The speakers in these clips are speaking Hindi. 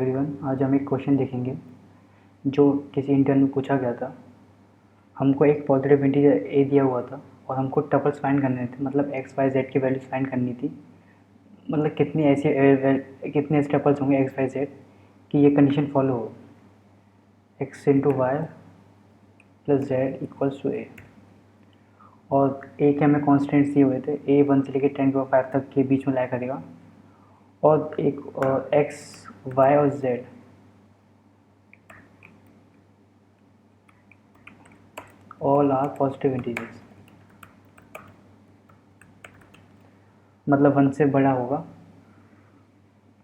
एवरीवन, आज हम एक क्वेश्चन देखेंगे जो किसी इंटरव्यू में पूछा गया था। हमको एक पॉजिटिव इंटीजर ए दिया हुआ था और हमको टपल्स फाइंड करने थे, मतलब एक्स वाई जेड की वैल्यूज फाइंड करनी थी। मतलब कितने ऐसे टपल्स होंगे एक्स वाई जेड कि ये कंडीशन फॉलो हो, X into Y plus Z equals to A. और ए के हमें कॉन्स्टेंट्स दिए हुए थे, ए 1 से लेकर 10⁵ तक के बीच में लाया करेगा। और एक एक्स वाई और z all are positive integers, मतलब 1 से बड़ा होगा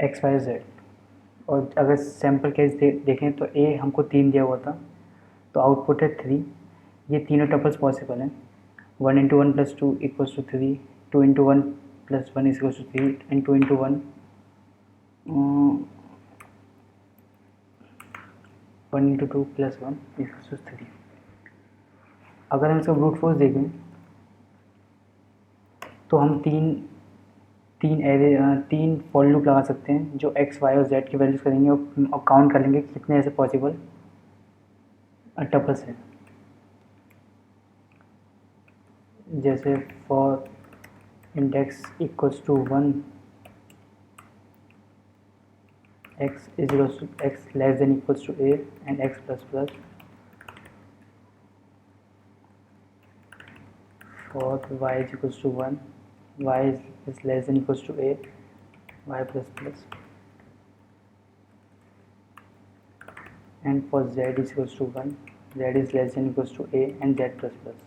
एक्स वाई जेड। और अगर सैम्पल केस देखें तो ए हमको 3 दिया हुआ था, तो आउटपुट है 3। ये तीनों टपल्स पॉसिबल हैं। 1 into 1 plus 2 equals to 3, 2 into 1 plus 1 equals to 3, and 2 into 1 1 into 2 plus 1 equals to 3। अगर हम इसका ब्रूट फोर्स देखें तो हम तीन फॉर लूप लगा सकते हैं जो एक्स वाई और जेड की वैल्यूज करेंगे और काउंट कर लेंगे कितने ऐसे पॉसिबल टपल्स हैं। जैसे for index equals to 1, x is equals to x less than equals to a, and x plus plus for y is equals to 1, y is less than equals to a, y plus plus, and for z is equals to 1, z is less than equals to a, and z plus plus।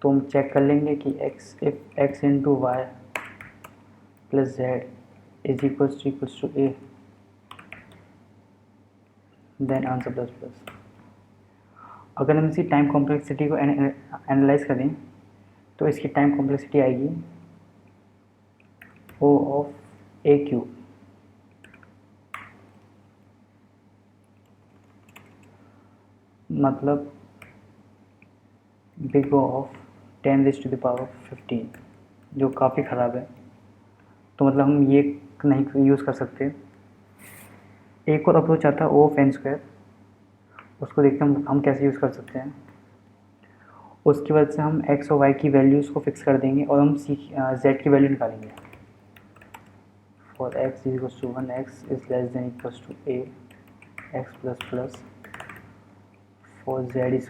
तो हम चेक कर लेंगे कि x into Y plus z is equals to a, then answer plus plus. अगर हम इसी टाइम कॉम्प्लेक्सिटी को एनालाइज करें तो इसकी टाइम कॉम्प्लेक्सिटी आएगी O ऑफ ए क्यूब, मतलब बिग O ऑफ 10⁻15, जो काफ़ी ख़राब है। तो मतलब हम ये नहीं यूज़ कर सकते। एक और अप्रोच आता है O ऑफ n², उसको देखते हैं हम कैसे यूज़ कर सकते हैं। उसकी वजह से हम x और y की वैल्यूज़ को फिक्स कर देंगे और हम z की वैल्यू निकालेंगे। For x is equals to 1, x is less than equals to a, x plus plus. For z is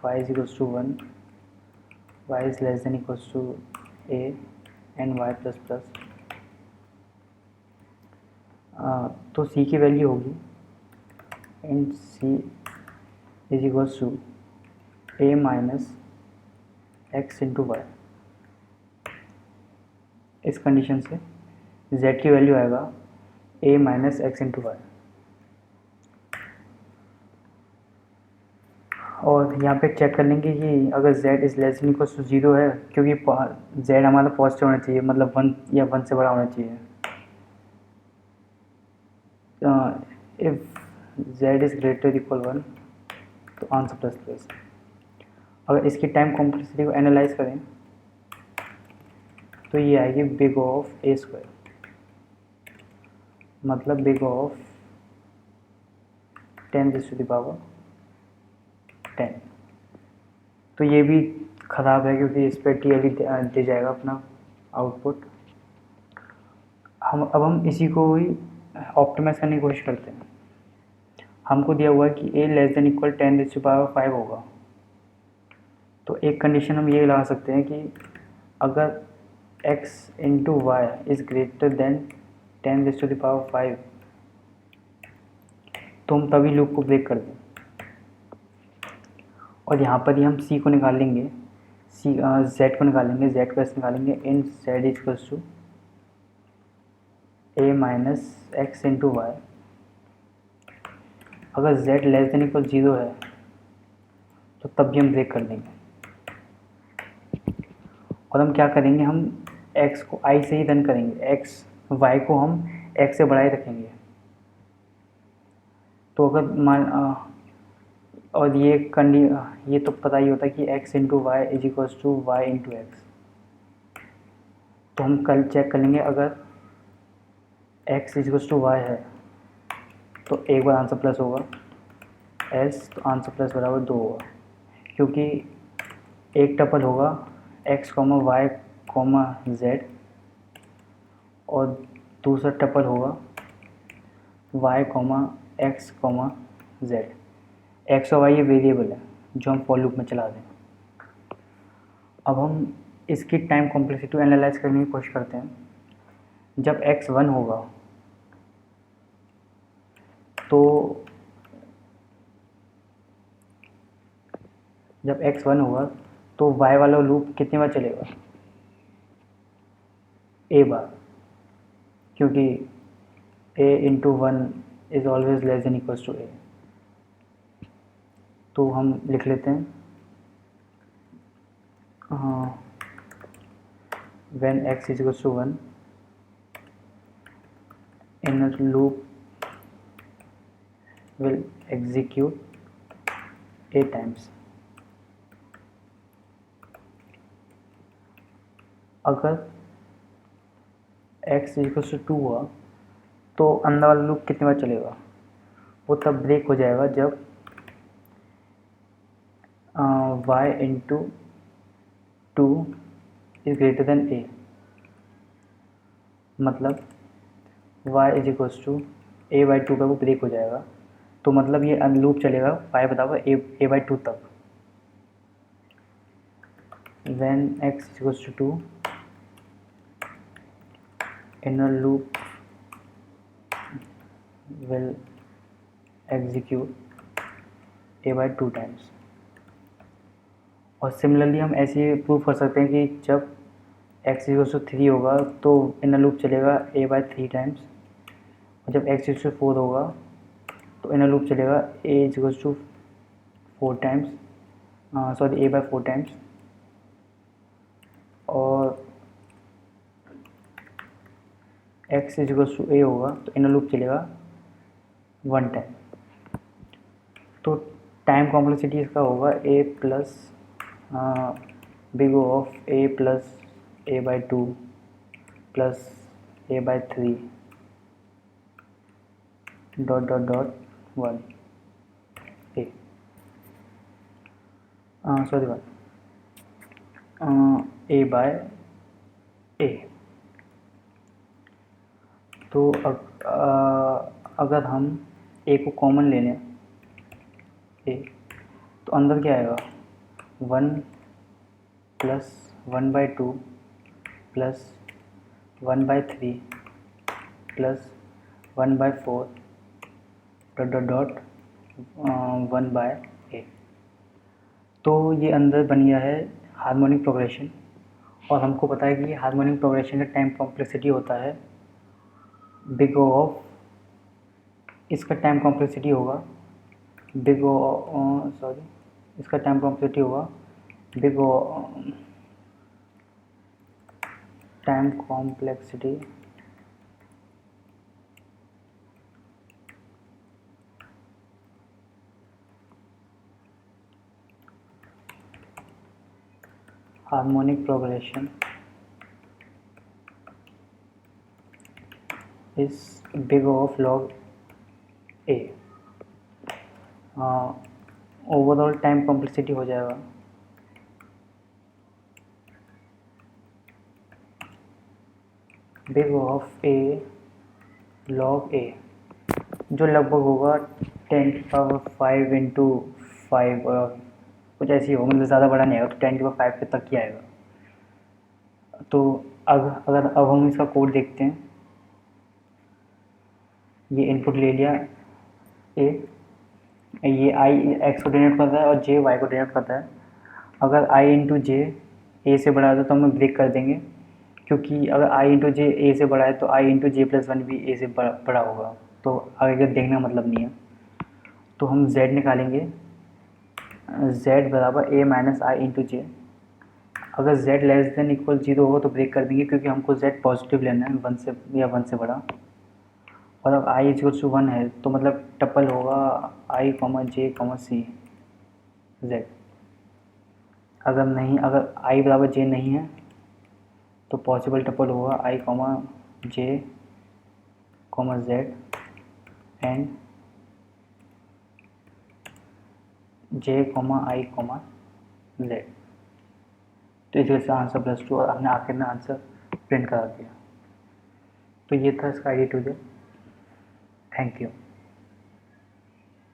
y is equals to 1, y is less than equals to a, and y plus plus. तो c की वैल्यू होगी and c is equals to a minus x into y. इस कंडीशन से z की वैल्यू आएगा a minus x into y. और यहाँ पे चेक कर लेंगे कि अगर z is less than equals to 0 है, क्योंकि z हमारा पॉजिटिव होना चाहिए, मतलब 1 या 1 से बड़ा होना चाहिए। If z is greater equal 1, तो आंसर प्लस प्लस। अगर इसकी टाइम कॉम्प्लेक्सिटी को एनालाइज करें तो ये आएगी बिग O ऑफ a², मतलब बिग O ऑफ 10⁻10। तो ये भी ख़राब है क्योंकि इस पर TLE दे जाएगा अपना आउटपुट। हम इसी को ही ऑप्टिमाइज करने की कोशिश करते हैं। हमको दिया हुआ है कि a लेस देन इक्वल 10⁵ होगा, तो एक कंडीशन हम ये लगा सकते हैं कि अगर x into y is greater than 10⁵, तो हम तभी लूप को ब्रेक कर दें। और यहाँ पर ही हम c को निकाल लेंगे, z को निकालेंगे, z को निकालेंगे in z equals to a minus x into y. अगर z लेस देन इक्वल 0 है तो तब भी हम ब्रेक कर देंगे। और हम क्या करेंगे, हम x को i से ही रन करेंगे, y को हम x से बढ़ाए रखेंगे। तो अगर और ये तो पता ही होता है कि x into y is equals to y into x. तो हम कल चेक कर लेंगे, अगर x इक्वल्स टू वाई है तो एक बार आंसर प्लस होगा, s तो आंसर प्लस बराबर 2 होगा, क्योंकि एक टपल होगा x y z और दूसरा टपल होगा y x z। x और y ये वेरिएबल है जो हम फॉर लूप में चला दें। अब हम इसकी टाइम कॉम्प्लेक्सिटी एनालाइज करने की कोशिश करते हैं। जब x 1 होगा तो y वाला लूप कितनी बार चलेगा, a बार, क्योंकि a into 1 is always less than equals to a। तो हम लिख लेते हैं when x is equals to 1 inner loop will execute a times। अगर x इक्वल्स टू 2 हुआ तो अंदर वाला लूप कितनी बार चलेगा, वो तब ब्रेक हो जाएगा जब y into 2 is greater than a। मतलब y is equals to a by 2 का वो ब्रेक हो जाएगा, तो मतलब ये लूप चलेगा y बराबर a बाई 2 तक। when x equals to 2 inner loop will execute a by 2 times। और सिमिलरली हम ऐसे प्रूव कर सकते हैं कि जब x इक्वल्स टू 3 होगा तो इनर लूप चलेगा a बाई 3 टाइम्स, और जब x इक्वल्स टू 4 होगा तो इनर लूप चलेगा a equals to 4 times, sorry a by 4 times, और x इक्वल्स टू a होगा तो इनर लूप चलेगा 1 टाइम। तो टाइम कॉम्प्लेक्सिटी इसका होगा a plus big O of a plus a by 2 plus a by 3 dot dot dot 1 a, sorry 1 a by a। तो अगर हम a को कॉमन ले लें a, तो अंदर क्या आएगा 1 plus 1 by 2 plus 1 by 3 plus 1 by 4 dot dot dot 1 by a। तो ये अंदर बन गया है हार्मोनिक प्रोग्रेशन, और हमको पता है कि हार्मोनिक प्रोग्रेशन का टाइम कॉम्प्लेक्सिटी होता है बिग ओ ऑफ, इसका टाइम कॉम्प्लेक्सिटी होगा बिग ओ, सॉरी इसका टाइम कॉम्प्लेक्सिटी होगा big O, time complexity harmonic progression is big O of log a। Overall time complexity हो जाएगा big O of a log a, जो लगभग होगा 10⁵ इंटू 5, कुछ ऐसी होगा, मतलब ज़्यादा बड़ा नहीं आएगा, तो 10⁵ के तक ही आएगा। तो अगर अब हम इसका कोड देखते हैं, ये इनपुट ले लिया a, ये i x को डिनोट करता है और j y को डिनोट करता है। अगर i इंटू जे ए से बड़ा है तो हम ब्रेक कर देंगे, क्योंकि अगर i इंटू जे ए से बड़ा है तो i इंटू जे प्लस 1 भी a से बड़ा होगा, तो आगे का देखना मतलब नहीं है। तो हम z निकालेंगे, z बराबर a माइनस आई इंटू जे। अगर z लेस देन इक्वल 0 होगा तो ब्रेक कर देंगे, क्योंकि हमको z पॉजिटिव लेना है 1 से या 1 से बड़ा। और अब i इक्वल टू 1 है तो मतलब टपल होगा i j c z। अगर i बराबर j नहीं है तो पॉसिबल टपल होगा I comma J comma Z and J comma I comma Z. तो इस वजह से आंसर +2 और हमने आखिर में आंसर प्रिंट करा दिया। तो ये था इसका ID to J. Thank you.